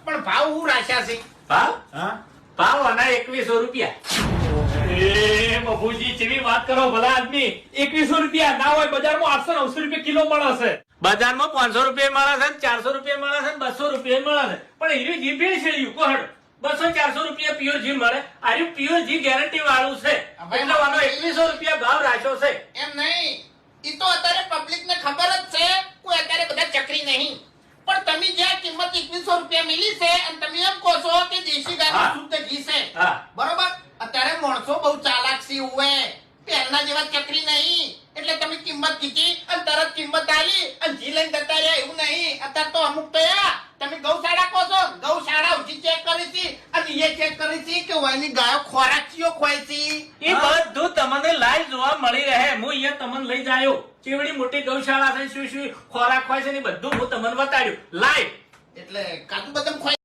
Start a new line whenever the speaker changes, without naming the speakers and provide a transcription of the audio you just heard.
પણ ભાવ હું રાખ્યા છે?
ભાવ
હા,
ભાવ આના 2100 રૂપિયા.
એ બાપુજી જેવી વાત કરો ભલા આદમી 2100 રૂપિયા ના હોય બજારમાં 800-900 રૂપિયા કિલો મળે છે.
બજારમાં 500 રૂપિયા મળે છે, 400 રૂપિયા મળે છે, 200 રૂપિયા મળે છે. પણ એવી ઘી ભેળ છે કોહડ 200-400 રૂપિયા પ્યોર ઘી મળે. આ પ્યોર ઘી ગેરંટી વાળું છે એટલે આનો 2100 રૂપિયા ભાવ રાખ્યો છે.
એમ નહીં, ઈ તો અત્યારે પબ્લિક ને ખબર જ છે, કોઈ અત્યારે બધા ચકરી નહીં. પણ તમે જ્યાં કિંમત 2100 રૂપિયા મિલી છે અને તમે એમ કહો છો કે દેશી ગાયનું શુદ્ધ ઘી છે,
હા.
બરોબર? અત્યારે માણસો બહુ ચાલાક છે, ઉવે પહેલા જેવા ચકરી નહીં. એટલે તમે કિંમત કીધી અને તરત કિંમત આલી અને ઘી લઈને જતા રહ્યા એવું નહીં. અત્યારે તો અમુક તો તમે ગૌશાળા કહો છો, ગૌશાળા ઉઠી ચેક કરી છે અને એ ચેક કરી છે કે ઓયની ગાયો ખોરાક ચિયો ખોય છે.
એ બધું તમને લાઈવ જોવા મળી રહે. હું અહીંયા તમને લઈ જાયો ચેવડી મોટી ગૌશાળા છે, શું શું ખોરાક હોય છે ને બધું હું તમને બતાડ્યું લાઈવ.
એટલે કાજુ બદામ ખોય